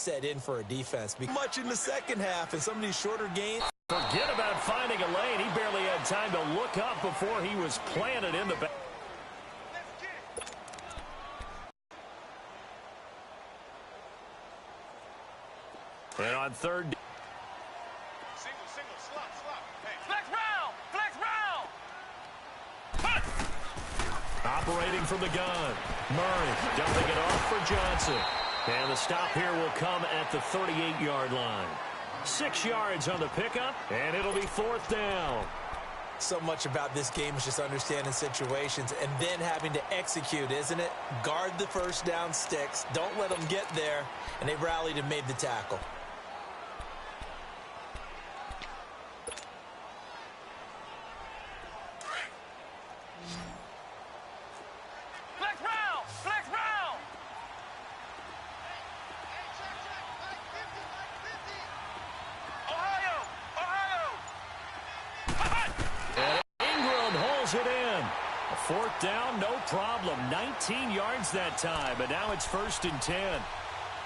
set in for a defense. Much in the second half, and some of these shorter games. Forget about finding a lane. He barely had time to look up before he was planted in the back. And on third. Single, slot. Hey. Flex round. Operating from the gun. Murray dumping it off for Johnson. And the stop here will come at the 38-yard line. 6 yards on the pickup, and it'll be 4th down. So much about this game is just understanding situations and then having to execute, isn't it? Guard the first down sticks. Don't let them get there. And they rallied and made the tackle. Flex round. And Ingram holds it in. A 4th down, no problem. 19 yards that time, but now it's 1st and 10.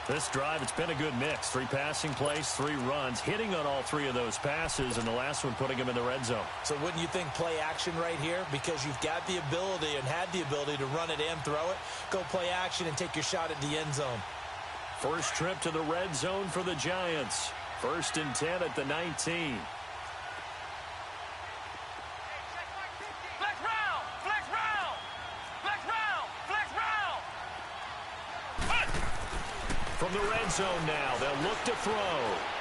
This drive, it's been a good mix. 3 passing plays, 3 runs, hitting on all 3 of those passes, and the last one putting him in the red zone. So wouldn't you think play action right here? Because you've got the ability and had the ability to run it and throw it. Go play action and take your shot at the end zone. First trip to the red zone for the Giants. 1st and 10 at the 19. From the red zone now, they'll look to throw,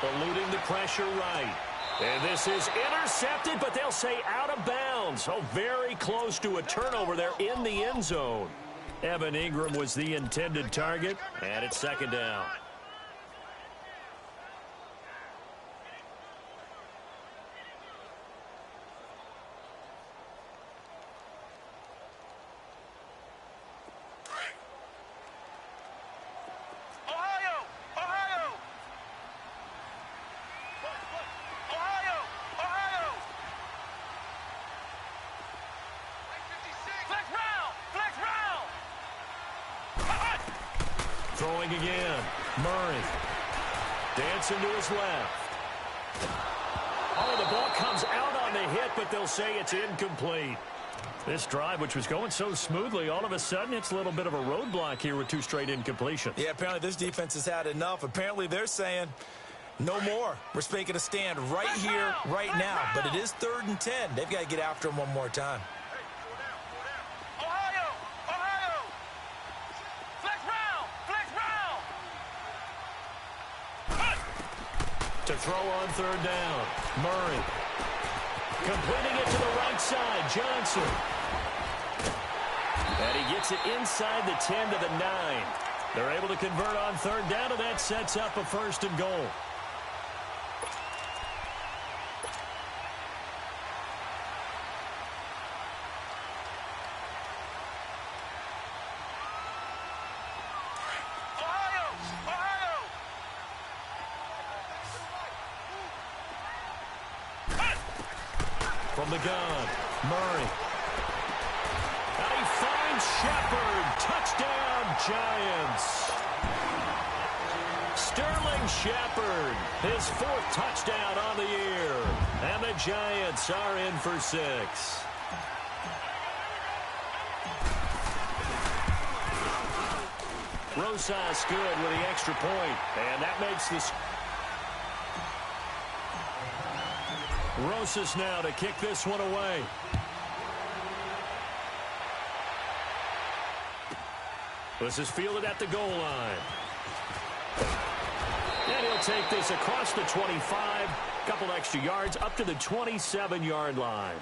eluding the pressure right. And this is intercepted, but they'll say out of bounds. Oh, very close to a turnover there in the end zone. Evan Ingram was the intended target, and it's 2nd down. Throwing again. Murray. Dancing to his left. Oh, the ball comes out on the hit, but they'll say it's incomplete. This drive, which was going so smoothly, all of a sudden it's a little bit of a roadblock here with 2 straight incompletions. Yeah, apparently this defense has had enough. Apparently they're saying no more. We're making a stand right here, right now. But it is 3rd and 10. They've got to get after him one more time. To throw on 3rd down. Murray. Completing it to the right side. Johnson. And he gets it inside the 10 to the 9. They're able to convert on 3rd down, and that sets up a 1st and goal. From the gun, Murray. And he finds Shepard. Touchdown, Giants. Sterling Shepard, his 4th touchdown on the year. And the Giants are in for 6. Rosas good with the extra point. And that makes this... Rosas now to kick this one away. This is fielded at the goal line. And he'll take this across the 25. Couple extra yards up to the 27-yard line.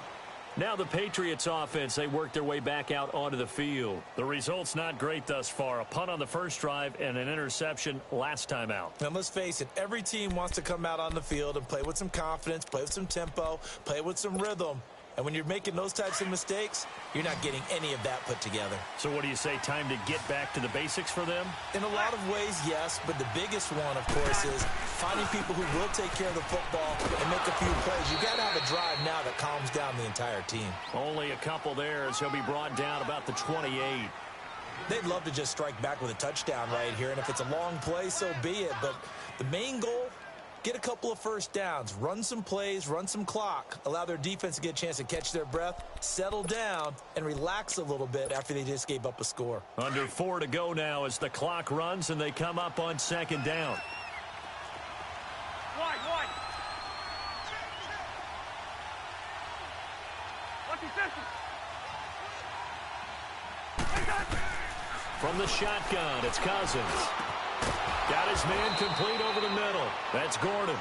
Now the Patriots offense, they work their way back out onto the field. The result's not great thus far. A punt on the first drive and an interception last time out. And let's face it, every team wants to come out on the field and play with some confidence, play with some tempo, play with some rhythm. And when you're making those types of mistakes, you're not getting any of that put together. So what do you say, time to get back to the basics for them? In a lot of ways, yes. But the biggest one, of course, is finding people who will take care of the football and make a few plays. You've got to have a drive now that calms down the entire team. Only a couple there as he'll be brought down about the 28. They'd love to just strike back with a touchdown right here, and if it's a long play, so be it. But the main goal, get a couple of first downs, run some plays, run some clock, allow their defense to get a chance to catch their breath, settle down, and relax a little bit after they just gave up a score. Under 4 to go now as the clock runs and they come up on second down. Wide. What's his distance? From the shotgun, it's Cousins. Got his man complete over the middle. That's Gordon.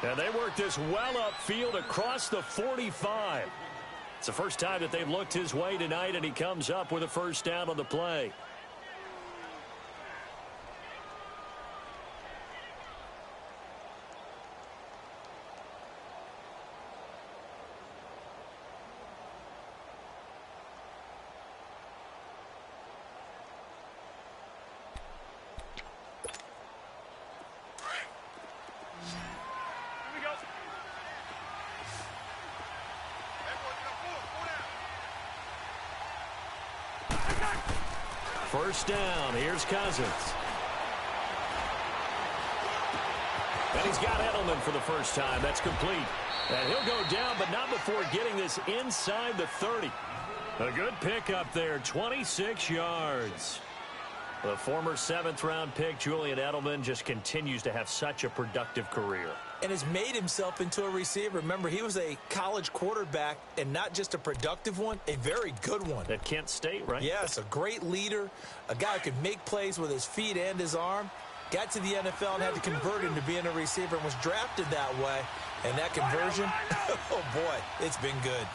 And they work this well upfield across the 45. It's the first time that they've looked his way tonight, and he comes up with a first down on the play. First down. Here's Cousins. And he's got Edelman for the first time. That's complete. And he'll go down, but not before getting this inside the 30. A good pickup there, 26 yards. The former 7th-round pick, Julian Edelman, just continues to have such a productive career. And has made himself into a receiver. Remember, he was a college quarterback, and not just a productive one, a very good one. At Kent State, right? Yes, a great leader, a guy who could make plays with his feet and his arm. Got to the NFL and had to convert him to being a receiver and was drafted that way. And that conversion, oh boy, it's been good.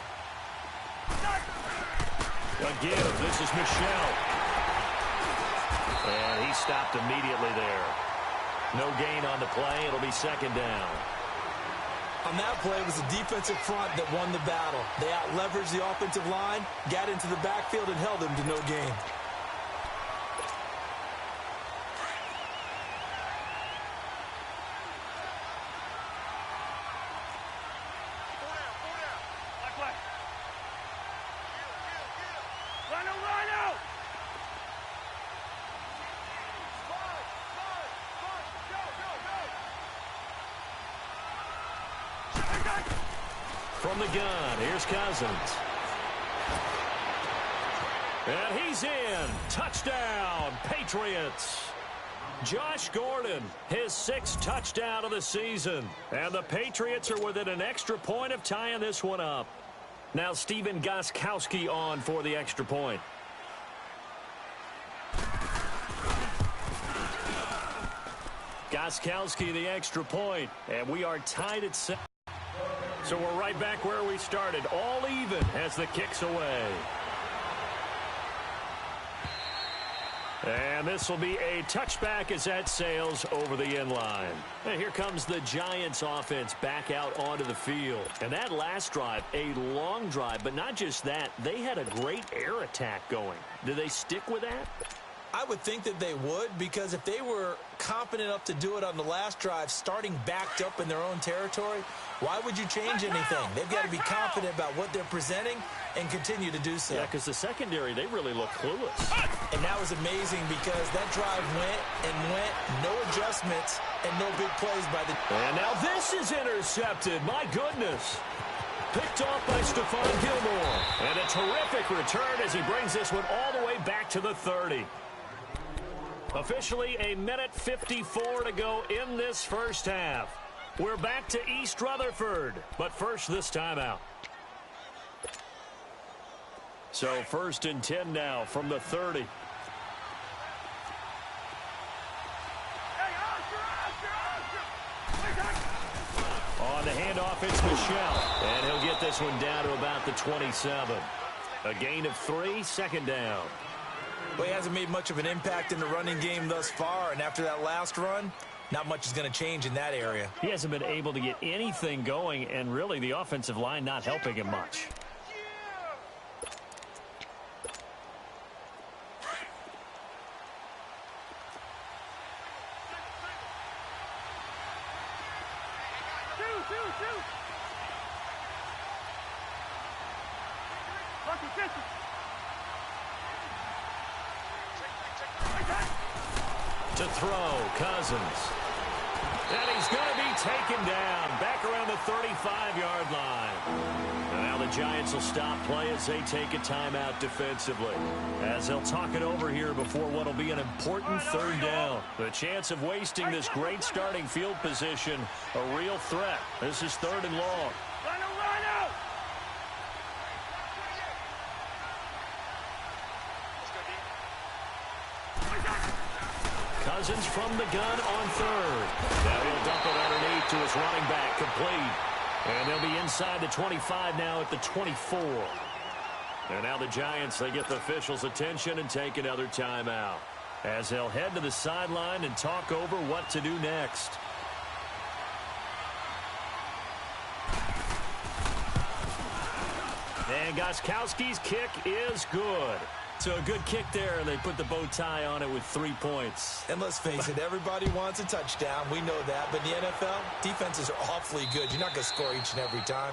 Again, this is Michelle. And he stopped immediately there. No gain on the play. It'll be second down. On that play, it was the defensive front that won the battle. They out-leveraged the offensive line, got into the backfield, and held them to no gain. From the gun, here's Cousins. And he's in. Touchdown, Patriots. Josh Gordon, his 6th touchdown of the season. And the Patriots are within an extra point of tying this one up. Now Stephen Gostkowski on for the extra point. Gostkowski the extra point. And we are tied at 7. So we're right back where we started, all even as the kick's away. And this will be a touchback as that sails over the end line. And here comes the Giants offense back out onto the field. And that last drive, a long drive, but not just that, they had a great air attack going. Do they stick with that? I would think that they would, because if they were confident enough to do it on the last drive, starting backed up in their own territory, why would you change anything? They've got to be confident about what they're presenting and continue to do so. Yeah, because the secondary, they really look clueless. And that was amazing because that drive went, no adjustments, and no big plays by the... And now this is intercepted. My goodness. Picked off by Stephon Gilmore. And a terrific return as he brings this one all the way back to the 30. Officially a minute 54 to go in this first half. We're back to East Rutherford, but first this timeout. So 1st and 10 now from the 30. On the handoff, it's Michelle. And he'll get this one down to about the 27. A gain of 3, second down. Well, he hasn't made much of an impact in the running game thus far, and after that last run, not much is going to change in that area. He hasn't been able to get anything going, and really the offensive line not helping him much. To throw, Cousins. And he's going to be taken down back around the 35-yard line. And now the Giants will stop play as they take a timeout defensively. As they'll talk it over here before what will be an important third down. The chance of wasting this great starting field position, a real threat. This is 3rd and long. Cousins from the gun on 3rd. Now he'll dump it underneath to his running back, complete. And they'll be inside the 25 now at the 24. And now the Giants, they get the officials' attention and take another timeout as they'll head to the sideline and talk over what to do next. And Gostkowski's kick is good. So a good kick there, and they put the bow tie on it with 3 points. And let's face it, everybody wants a touchdown. We know that. But in the NFL, defenses are awfully good. You're not going to score each and every time.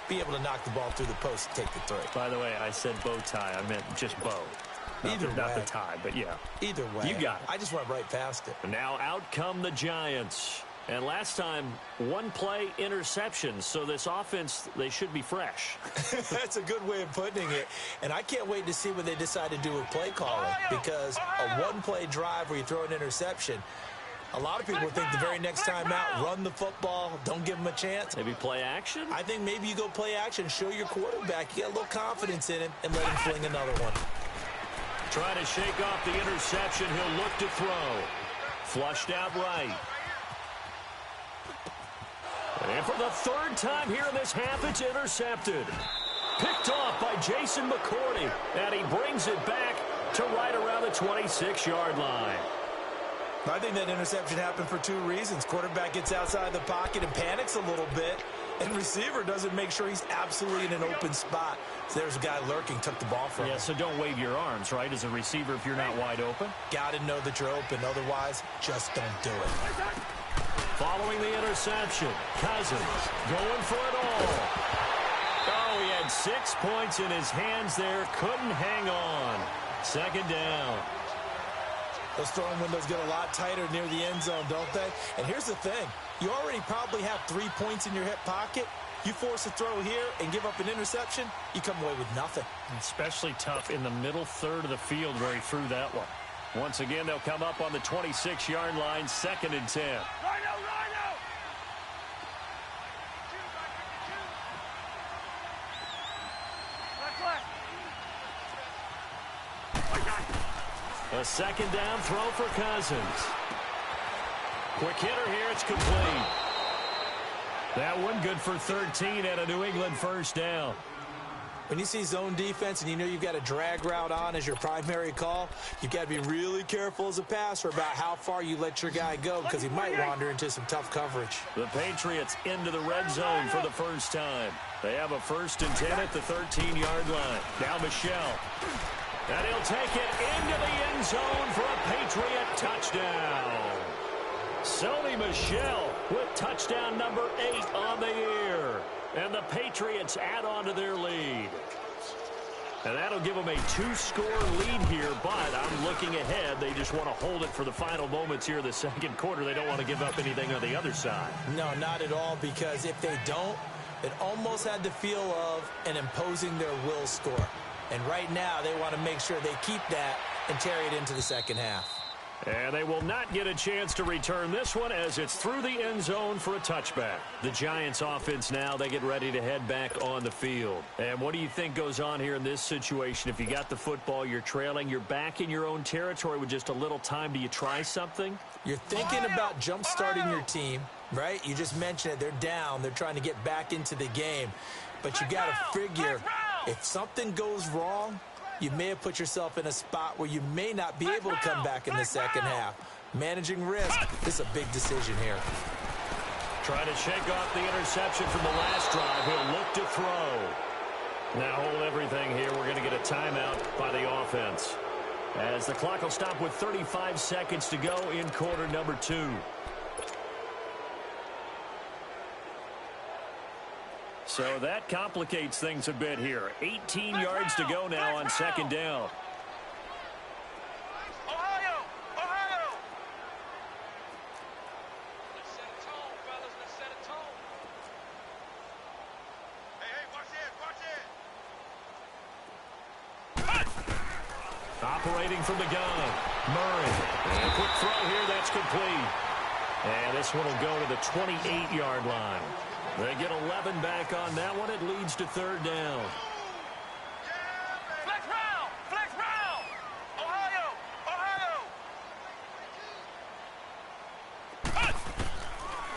Be able to knock the ball through the post and take the three. By the way, I said bow tie. I meant just bow. Not the tie, but yeah. Either way. You got it. I just went right past it. Now out come the Giants. And last time, 1-play interception. So this offense, they should be fresh. That's a good way of putting it. And I can't wait to see what they decide to do with play calling. Because a 1-play drive where you throw an interception, a lot of people think the very next time out, run the football, don't give them a chance. Maybe play action? I think maybe you go play action, show your quarterback. You got a little confidence in him, and let him fling another one. Trying to shake off the interception. He'll look to throw. Flushed out right. And for the 3rd time here in this half, it's intercepted. Picked off by Jason McCourty. And he brings it back to right around the 26-yard line. I think that interception happened for 2 reasons. Quarterback gets outside the pocket and panics a little bit. And receiver doesn't make sure he's absolutely in an open spot. So there's a guy lurking, took the ball from him. Yeah, so don't wave your arms, right, as a receiver if you're not wide open. Got to know that you're open. Otherwise, just don't do it. Following the interception, Cousins going for it all. Oh, he had 6 points in his hands there. Couldn't hang on. 2nd down. Those throwing windows get a lot tighter near the end zone, don't they? And here's the thing. You already probably have 3 points in your hip pocket. You force a throw here and give up an interception, you come away with nothing. Especially tough in the middle third of the field where he threw that one. Once again, they'll come up on the 26-yard line, 2nd and 10. A 2nd down throw for Cousins. Quick hitter here, it's complete. That one good for 13 and a New England 1st down. When you see zone defense and you know you've got a drag route on as your primary call, you've got to be really careful as a passer about how far you let your guy go because he might wander into some tough coverage. The Patriots into the red zone for the 1st time. They have a 1st and 10 at the 13-yard line. Now Michel. And he'll take it into the end zone for a Patriot touchdown. Sony Michel with touchdown number 8 on the year. And the Patriots add on to their lead. And that'll give them a 2-score lead here, but I'm looking ahead. They just want to hold it for the final moments here in the 2nd quarter. They don't want to give up anything on the other side. No, not at all, because if they don't, it almost had the feel of an imposing their will score. And right now, they want to make sure they keep that and carry it into the 2nd half. And they will not get a chance to return this one as it's through the end zone for a touchback. The Giants offense now, they get ready to head back on the field. And what do you think goes on here in this situation? If you got the football, you're trailing, you're back in your own territory with just a little time. Do you try something? You're thinking about jump-starting your team, right? You just mentioned it. They're down. They're trying to get back into the game. But you got to figure if something goes wrong, you may have put yourself in a spot where you may not be able to come back in the 2nd half. Managing risk, this is a big decision here. Trying to shake off the interception from the last drive. He'll look to throw. Now hold everything here. We're going to get a timeout by the offense. As the clock will stop with 35 seconds to go in quarter number 2. So that complicates things a bit here. 18 yards to go now on 2nd down. operating from the gun. Murray. And a quick throw here. That's complete. And this one will go to the 28-yard line. They get 11 back on that one. It leads to third down. Flex round! Flex round! Ohio! Ohio!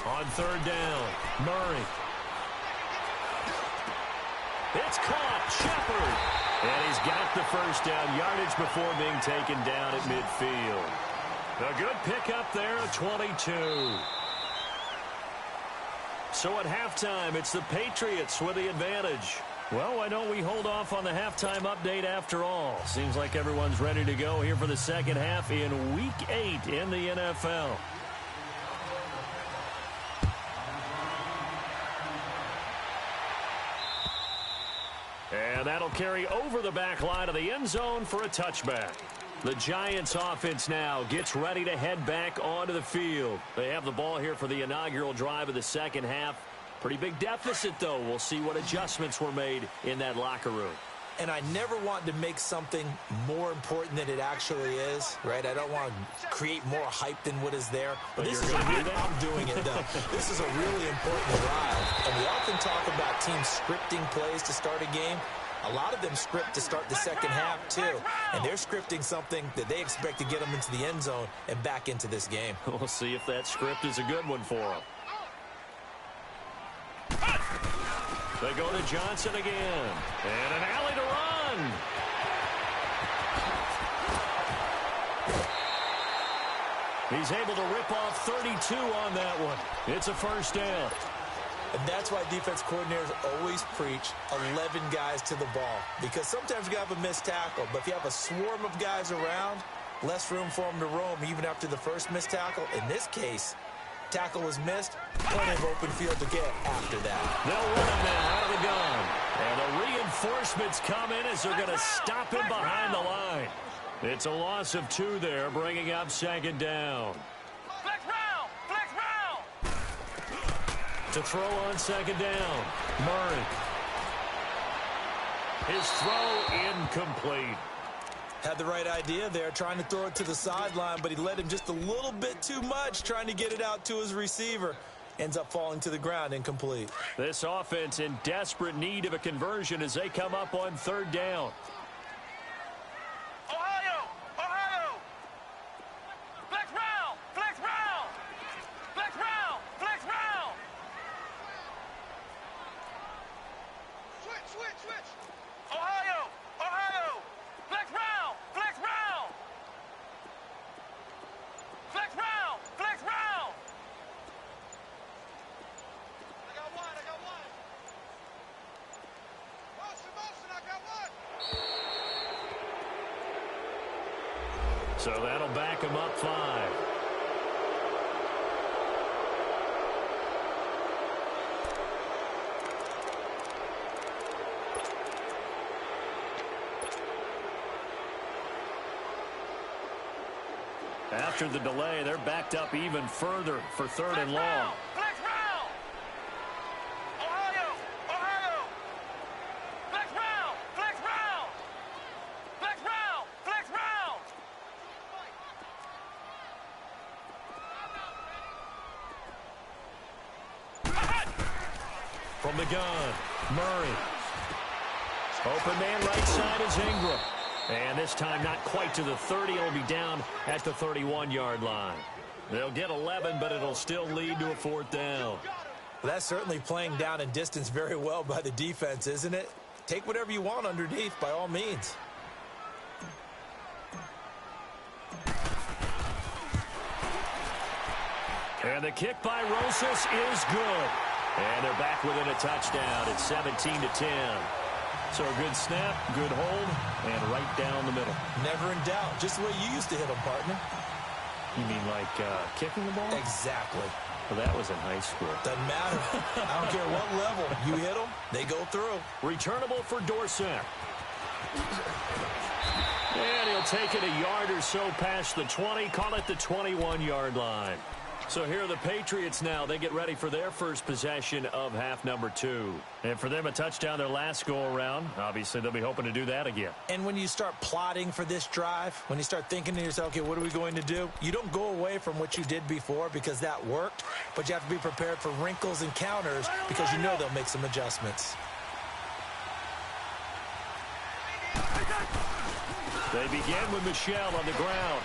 On third down, Murray. It's caught. Shepard. And he's got the first down yardage before being taken down at midfield. A good pickup there at 22. So at halftime, it's the Patriots with the advantage. Well, why don't we hold off on the halftime update after all? Seems like everyone's ready to go here for the second half in Week 8 in the NFL. And that'll carry over the back line of the end zone for a touchback. The Giants offense now gets ready to head back onto the field. They have the ball here for the inaugural drive of the second half. Pretty big deficit, though. We'll see what adjustments were made in that locker room. And I never want to make something more important than it actually is, right? I don't want to create more hype than what is there. But this is I'm doing it, though. This is a really important drive. And we often talk about teams scripting plays to start a game. A lot of them script to start the second half, too. And they're scripting something that they expect to get them into the end zone and back into this game. We'll see if that script is a good one for them. They go to Johnson again. And an alley to run. He's able to rip off 32 on that one. It's a first down. And that's why defense coordinators always preach 11 guys to the ball. Because sometimes you have a missed tackle, but if you have a swarm of guys around, less room for them to roam even after the first missed tackle. In this case, tackle was missed, plenty of open field to get after that. They'll run him now out of the gun. And the reinforcements come in as they're going to stop him behind the line. It's a loss of 2 there, bringing up second down. Flex round! Flex round! To throw on second down, Murray. His throw incomplete. Had the right idea there, trying to throw it to the sideline, but he led him just a little bit too much, trying to get it out to his receiver. Ends up falling to the ground, incomplete. This offense in desperate need of a conversion as they come up on third down. Ohio! Ohio! Flex round! Flex round! Flex round! Flex round! Switch! Ohio! Ohio! Flex round! Flex round! Flex round! Flex round! I got one! Motion, I got one! So that'll back him up 5. After the delay, they're backed up even further for third and long. Flex round! Ohio! Ohio! Flex round! Flex round! Flex round! Flex round! From the gun, Murray. Open man right side is Ingram. And this time not quite to the 30. It'll be down at the 31-yard line. They'll get 11, but it'll still lead to a fourth down. Well, that's certainly playing down in distance very well by the defense, isn't it? Take whatever you want underneath, by all means. And the kick by Rosas is good. And they're back within a touchdown. It's 17-10. So a good snap, good hold, and right down the middle. Never in doubt. Just the way you used to hit them, partner. You mean like kicking the ball? Exactly. Well, that was in high school. Doesn't matter. I don't care what level. You hit them, they go through. Returnable for Dorsett. And he'll take it a yard or so past the 20, call it the 21-yard line. So here are the Patriots now. They get ready for their first possession of half number 2. And for them, a touchdown their last go-around. Obviously, they'll be hoping to do that again. And when you start plotting for this drive, when you start thinking to yourself, okay, what are we going to do? You don't go away from what you did before because that worked, but you have to be prepared for wrinkles and counters because you know they'll make some adjustments. They begin with Michel on the ground.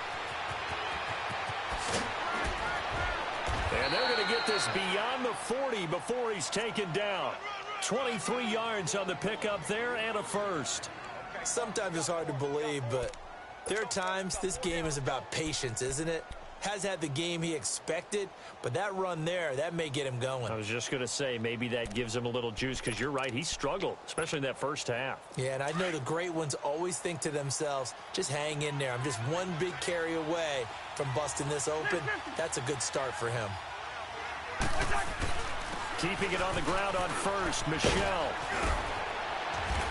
And they're going to get this beyond the 40 before he's taken down. 23 yards on the pickup there and a first. Sometimes it's hard to believe, but there are times this game is about patience, isn't it? Has had the game he expected, but that run there, that may get him going. I was just going to say, maybe that gives him a little juice because you're right, he struggled, especially in that first half. Yeah, and I know the great ones always think to themselves, just hang in there. I'm just one big carry away from busting this open. That's a good start for him. Keeping it on the ground on first, Michel.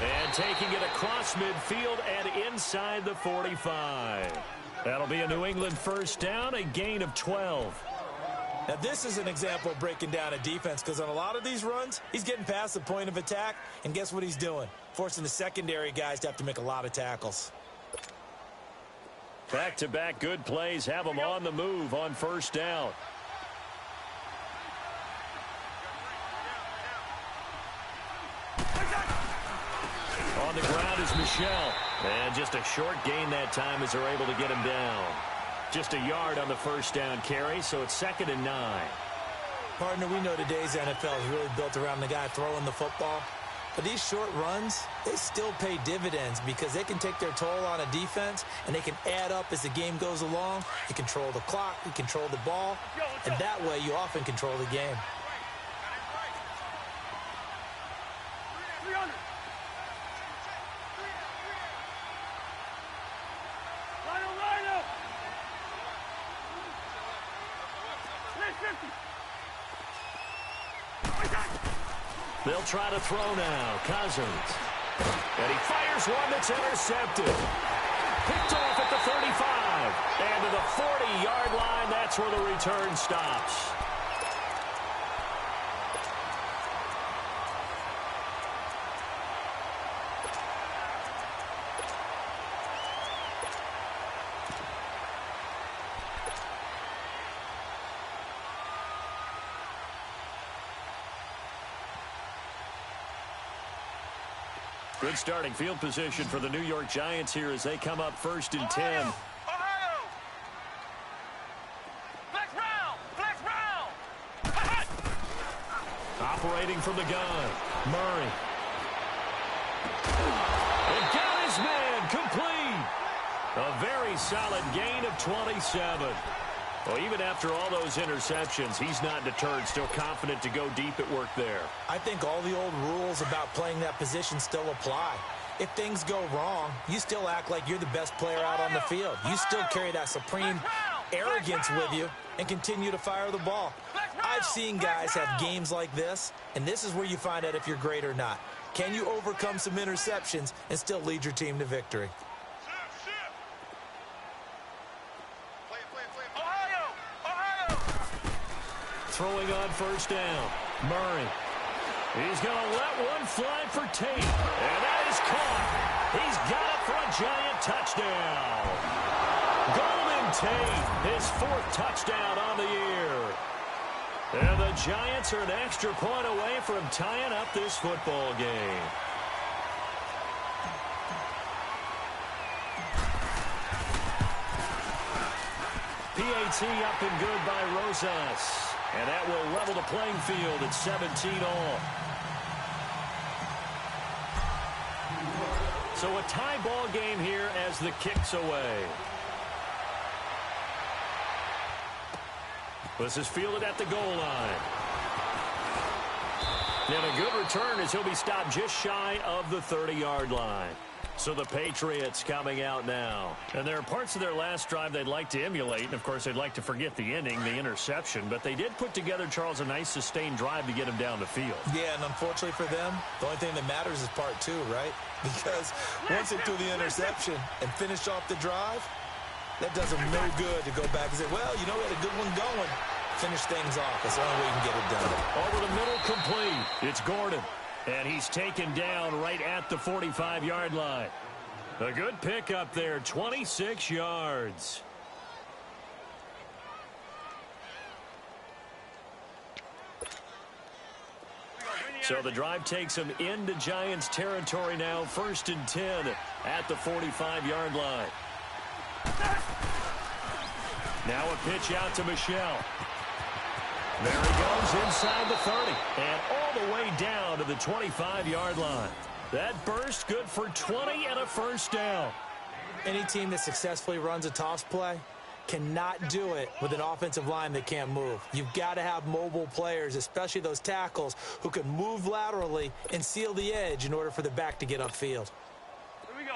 And taking it across midfield and inside the 45. That'll be a New England first down, a gain of 12. Now, this is an example of breaking down a defense because on a lot of these runs, he's getting past the point of attack, and guess what he's doing? Forcing the secondary guys to have to make a lot of tackles. Back-to-back good plays have them on the move on first down. On the ground is Michel. And just a short gain that time as they're able to get him down. Just a yard on the first down carry, so it's 2nd and 9. Partner, we know today's NFL is really built around the guy throwing the football. But these short runs, they still pay dividends because they can take their toll on a defense and they can add up as the game goes along. You control the clock, you control the ball, and that way you often control the game. They'll try to throw now. Cousins. And he fires one that's intercepted. Picked off at the 35. And to the 40-yard line, that's where the return stops. Good starting field position for the New York Giants here as they come up 1st and 10. Ohio! Flex round! Flex round! Operating from the gun. Murray. And got his man complete. A very solid gain of 27. Well, even after all those interceptions, he's not deterred, still confident to go deep at work there. I think all the old rules about playing that position still apply. If things go wrong, you still act like you're the best player out on the field. You still carry that supreme arrogance with you and continue to fire the ball. I've seen guys have games like this, and this is where you find out if you're great or not. Can you overcome some interceptions and still lead your team to victory? Throwing on first down. Murray. He's going to let one fly for Tate. And that is caught. He's got it for a Giant touchdown. Golden Tate, his 4th touchdown on the year. And the Giants are an extra point away from tying up this football game. PAT up and good by Rosas. And that will level the playing field at 17 all. So a tie ball game here as the kick's away. This is fielded at the goal line. And a good return as he'll be stopped just shy of the 30-yard line. So the Patriots coming out now. And there are parts of their last drive they'd like to emulate. And, of course, they'd like to forget the inning, the interception. But they did put together, Charles, a nice sustained drive to get him down the field. Yeah, and unfortunately for them, the only thing that matters is part 2, right? Because once they threw the interception and finished off the drive, that does them no good to go back and say, well, you know, we had a good one going. finish things off. That's the only way you can get it done. Over the middle, complete. It's Gordon. And he's taken down right at the 45-yard line. A good pickup there, 26 yards. So the drive takes him into Giants territory now, 1st and 10 at the 45-yard line. Now a pitch out to Michelle. There he goes inside the 30 and all the way down to the 25-yard line. That burst good for 20 and a first down. Any team that successfully runs a toss play cannot do it with an offensive line that can't move. You've got to have mobile players, especially those tackles, who can move laterally and seal the edge in order for the back to get upfield. Here we go.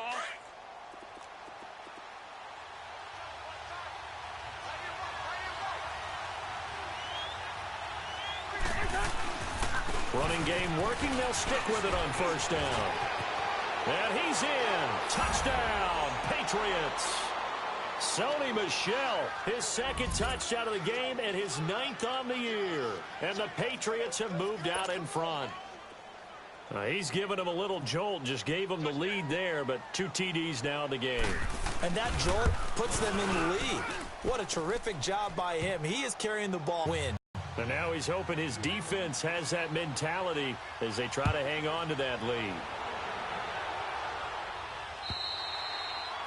Running game working. They'll stick with it on first down. And he's in. Touchdown, Patriots. Sony Michel, his second touchdown of the game and his 9th on the year. And the Patriots have moved out in front. He's given him a little jolt, just gave him the lead there, but 2 TDs now in the game. And that jolt puts them in the lead. What a terrific job by him. He is carrying the ball. Win. And now he's hoping his defense has that mentality as they try to hang on to that lead.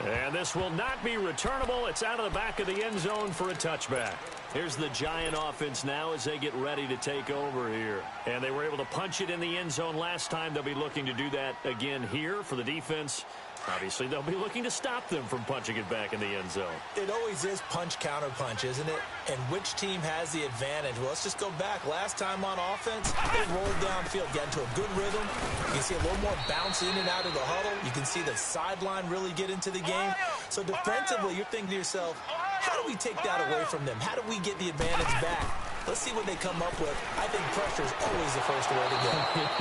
And this will not be returnable. It's out of the back of the end zone for a touchback. Here's the Giant offense now as they get ready to take over here. And they were able to punch it in the end zone last time. They'll be looking to do that again here for the defense. Obviously, they'll be looking to stop them from punching it back in the end zone. It always is punch-counter-punch, isn't it? And which team has the advantage? Well, let's just go back. Last time on offense, they rolled downfield, got into a good rhythm. You can see a little more bounce in and out of the huddle. You can see the sideline really get into the game. So defensively, you're thinking to yourself, how do we take that away from them? How do we get the advantage back? Let's see what they come up with. I think pressure is always the first way to go.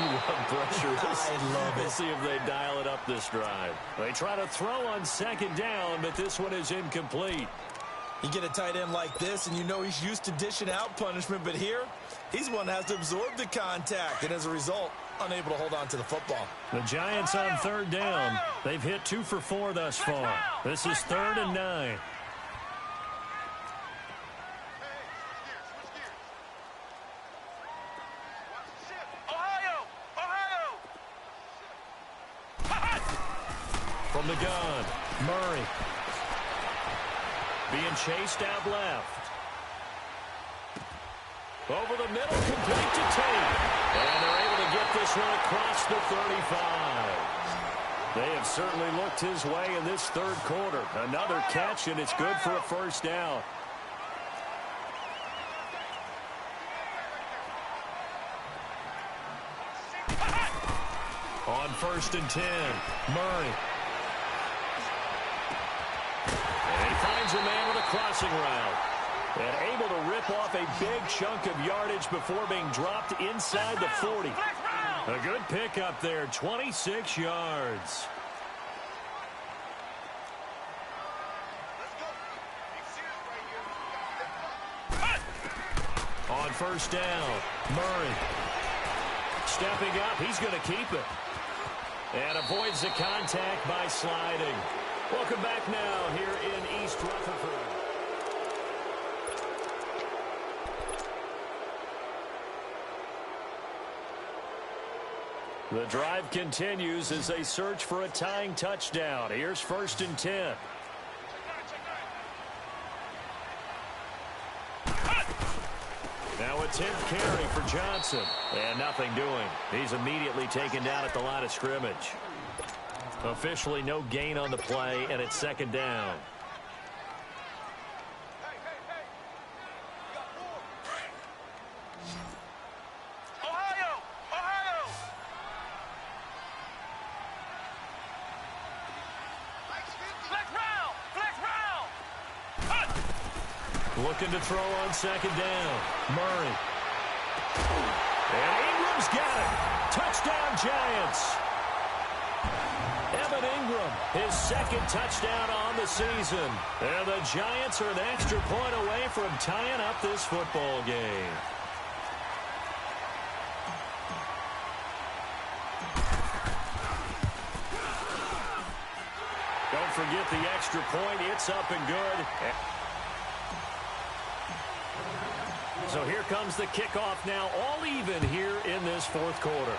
You love pressure. I love it. We'll see if they dial it up this drive. They try to throw on second down, but this one is incomplete. You get a tight end like this, and you know he's used to dishing out punishment, but here, he's one that has to absorb the contact, and as a result, unable to hold on to the football. The Giants on third down. They've hit 2 for 4 thus far. This is 3rd and 9. From the gun, Murray. Being chased out left. Over the middle, complete to Tate. And they're able to get this one across the 35. They have certainly looked his way in this third quarter. Another catch, and it's good for a first down. On 1st and 10, Murray. And he finds a man with a crossing route. And able to rip off a big chunk of yardage before being dropped inside the 40. A good pickup there, 26 yards. On first down, Murray. Stepping up, he's going to keep it. And avoids the contact by sliding. Welcome back now here in East Rutherford. The drive continues as they search for a tying touchdown. Here's 1st and 10. Now a 10th carry for Johnson. And nothing doing. He's immediately taken down at the line of scrimmage. Officially no gain on the play, and it's 2nd down. Looking to throw on 2nd down. Murray. And Ingram's got it. Touchdown, Giants. Evan Ingram, his second touchdown on the season. And the Giants are an extra point away from tying up this football game. Don't forget the extra point. It's up and good. So here comes the kickoff now, all even here in this fourth quarter.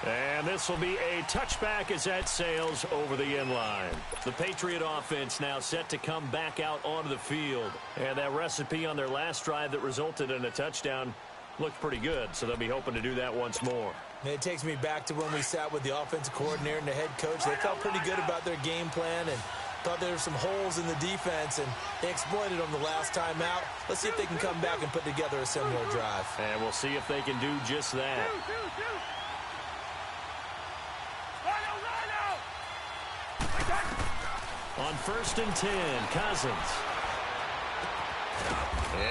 And this will be a touchback as that sails over the end line. The Patriot offense now set to come back out onto the field. And that recipe on their last drive that resulted in a touchdown looked pretty good, so they'll be hoping to do that once more. It takes me back to when we sat with the offensive coordinator and the head coach. They felt pretty good about their game plan and thought there were some holes in the defense, and they exploited them the last time out. Let's see if they can come back and put together a similar drive. And we'll see if they can do just that. On 1st and 10, Cousins.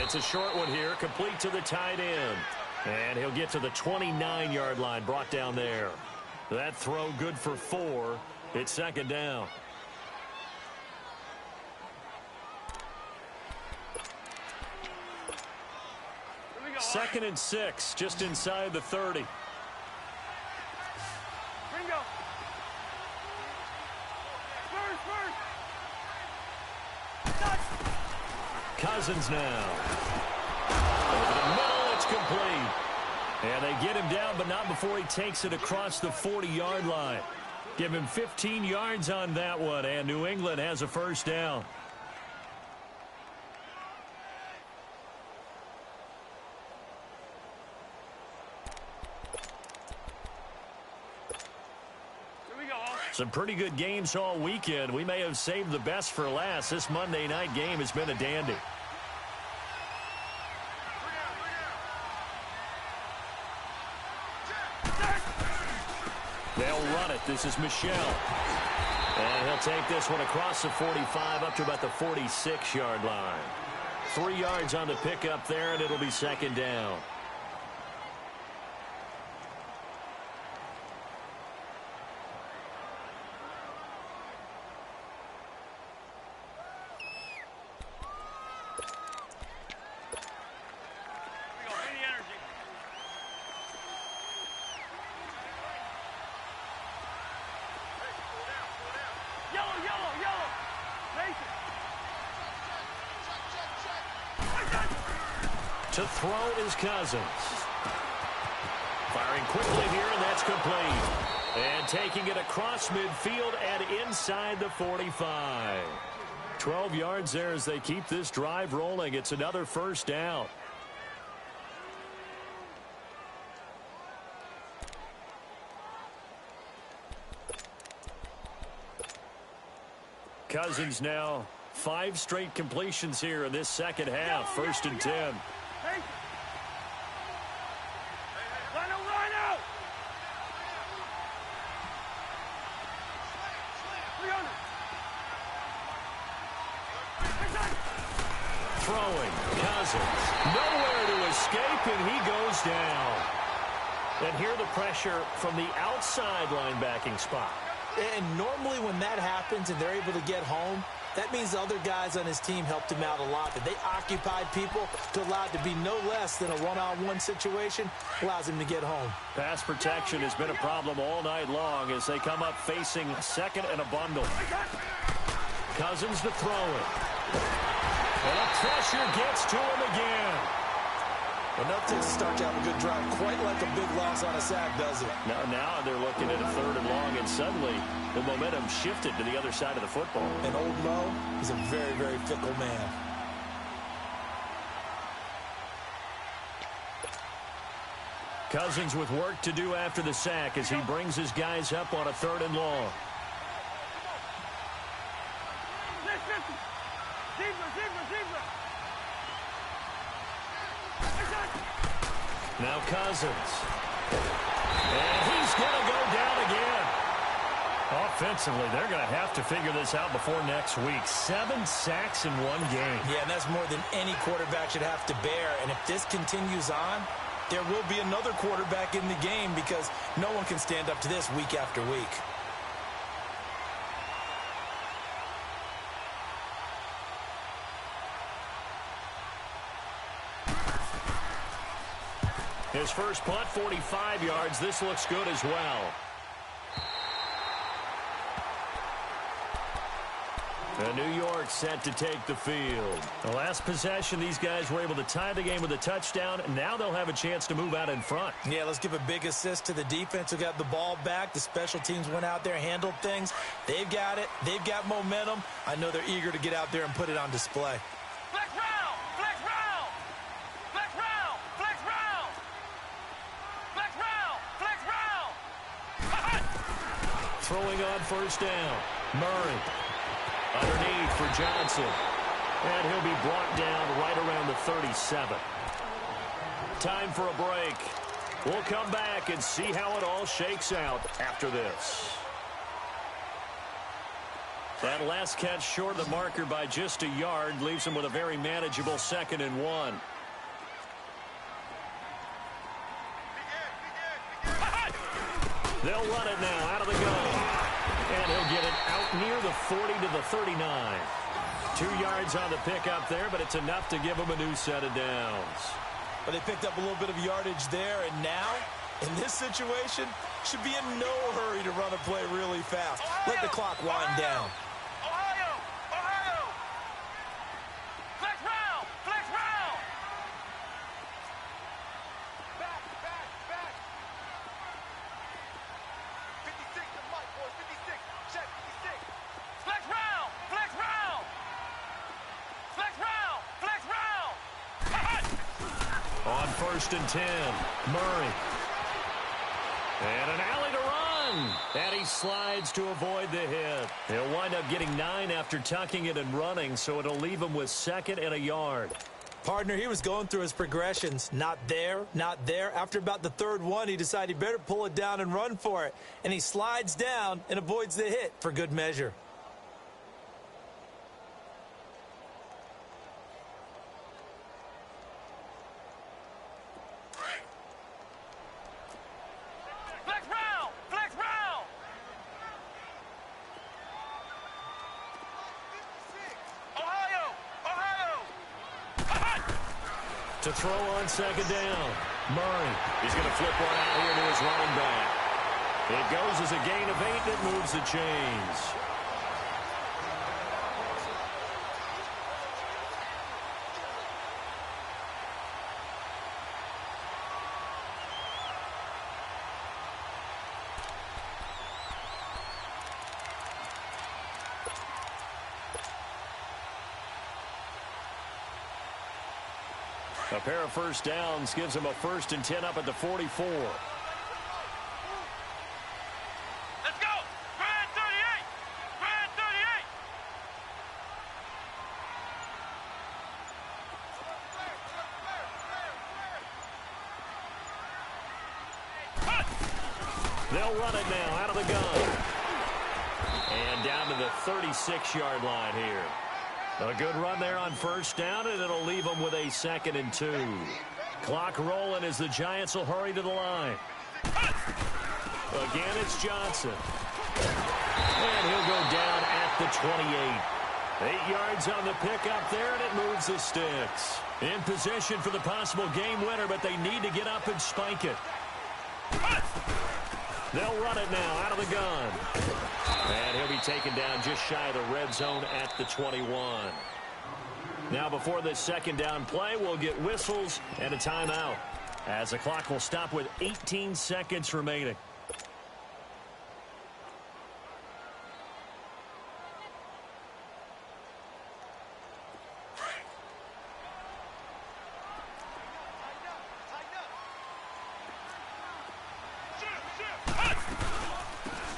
It's a short one here, complete to the tight end. And he'll get to the 29-yard line, brought down there. That throw good for 4. It's second down. Second and 6, just inside the 30. Cousins now. Over the middle, it's complete. And they get him down, but not before he takes it across the 40-yard line. Give him 15 yards on that one, and New England has a first down. Some pretty good games all weekend. We may have saved the best for last. This Monday night game has been a dandy. They'll run it. This is Michel. And he'll take this one across the 45 up to about the 46-yard line. 3 yards on the pickup there, and it'll be second down. To throw is Cousins. Firing quickly here, and that's complete. And taking it across midfield and inside the 45. 12 yards there as they keep this drive rolling. It's another first down. Cousins now 5 straight completions here in this second half. 1st and 10. Throwing, Cousins. Nowhere to escape, and he goes down. And here the pressure from the outside linebacking spot. And normally when that happens and they're able to get home, that means the other guys on his team helped him out a lot. That they occupied people to allow it to be no less than a one-on-one situation, allows him to get home. Pass protection has been a problem all night long as they come up facing second and a bundle. Cousins to throw it. And the pressure gets to him again. Enough to start to have a good drive, quite like a big loss on a sack, does it? Now they're looking at a 3rd and long, and suddenly the momentum shifted to the other side of the football. And old Mo is a very, very fickle man. Cousins with work to do after the sack as he brings his guys up on a 3rd and long. Now Cousins. And he's going to go down again. Offensively, they're going to have to figure this out before next week. 7 sacks in one game. Yeah, and that's more than any quarterback should have to bear. And if this continues on, there will be another quarterback in the game because no one can stand up to this week after week. His first punt, 45 yards. This looks good as well. And New York set to take the field. The last possession, these guys were able to tie the game with a touchdown. Now they'll have a chance to move out in front. Yeah, let's give a big assist to the defense who got the ball back. The special teams went out there, handled things. They've got it. They've got momentum. I know they're eager to get out there and put it on display. Flex round! Flex round! Flex round! Flex round! Flex round! Flex round! Throwing on first down. Murray. Underneath for Johnson. And he'll be brought down right around the 37. Time for a break. We'll come back and see how it all shakes out after this. That last catch short of the marker by just a yard leaves him with a very manageable 2nd and 1. They'll run it now out of the gun. And he'll get it out near the 40 to the 39. 2 yards on the pickup there, but it's enough to give him a new set of downs. But they picked up a little bit of yardage there, and now, in this situation, should be in no hurry to run a play really fast. Let the clock wind down. Ohio! Ohio! Flex round! Flex round! Back, back, back! 56 to Mike, boys, 56. Check, 56. Flex round! Flex round! Flex round! Flex round! On 1st and 10, Murray. And an alley to run. And he slides to avoid the hit. He'll wind up getting 9 after tucking it and running, so it'll leave him with 2nd and a yard. Partner, he was going through his progressions. Not there, not there. After about the 3rd one, he decided he better pull it down and run for it. And he slides down and avoids the hit for good measure. Flex round! Flex round! Ohio! Ohio! To throw on 2nd down, Murray. He's going to flip one out here to his running back. It goes as a gain of 8 that moves the chains. A pair of first downs gives him a 1st and 10 up at the 44. Let's go! Grand 38! Grand 38! They'll run it now out of the gun. And down to the 36-yard line here. A good run there on first down, and it'll leave them with a 2nd and 2. Clock rolling as the Giants will hurry to the line. Again, it's Johnson. And he'll go down at the 28. 8 yards on the pickup there, and it moves the sticks. In position for the possible game winner, but they need to get up and spike it. They'll run it now out of the gun. And he'll be taken down just shy of the red zone at the 21. Now before this 2nd down play, we'll get whistles and a timeout, as the clock will stop with 18 seconds remaining.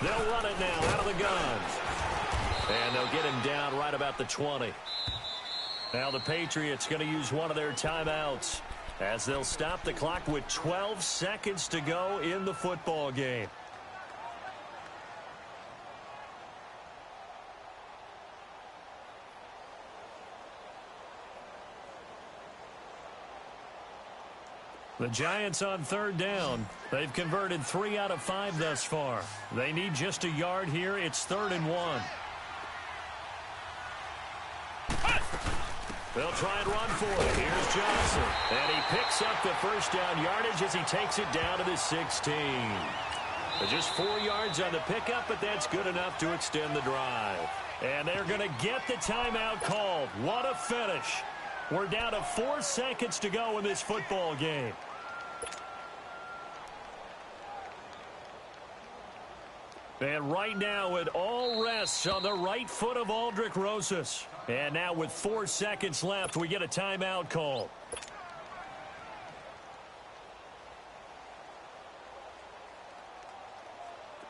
They'll run it now out of the gun. And they'll get him down right about the 20. Now the Patriots going to use one of their timeouts, as they'll stop the clock with 12 seconds to go in the football game. The Giants on third down. They've converted 3 out of 5 thus far. They need just a yard here. It's 3rd and 1. They'll try and run for it. Here's Johnson. And he picks up the first down yardage as he takes it down to the 16. Just 4 yards on the pickup, but that's good enough to extend the drive. And they're going to get the timeout called. What a finish. We're down to 4 seconds to go in this football game. And right now it all rests on the right foot of Aldrick Rosas. And now with 4 seconds left, we get a timeout call.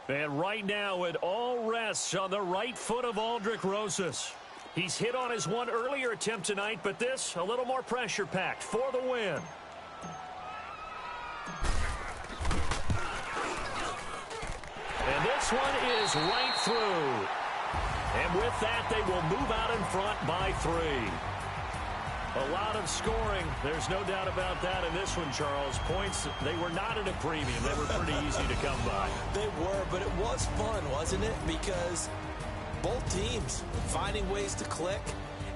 And right now it all rests on the right foot of Aldrick Rosas. He's hit on his one earlier attempt tonight, but this a little more pressure-packed for the win. And this one is right through. And with that, they will move out in front by 3. A lot of scoring. There's no doubt about that in this one, Charles. Points, they were not at a premium. They were pretty easy to come by. They were, but it was fun, wasn't it? Because both teams finding ways to click.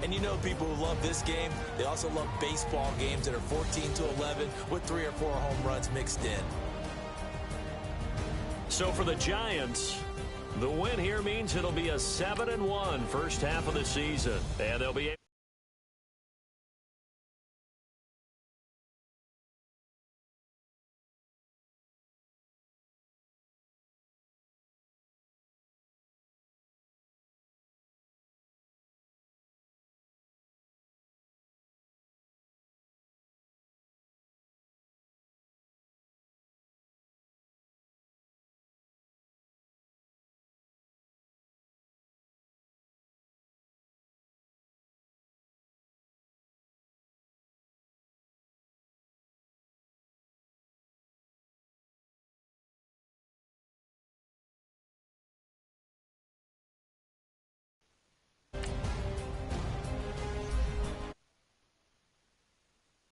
And you know people who love this game, they also love baseball games that are 14-11 with 3 or 4 home runs mixed in. So for the Giants, the win here means it'll be a 7-1 first half of the season. And they'll be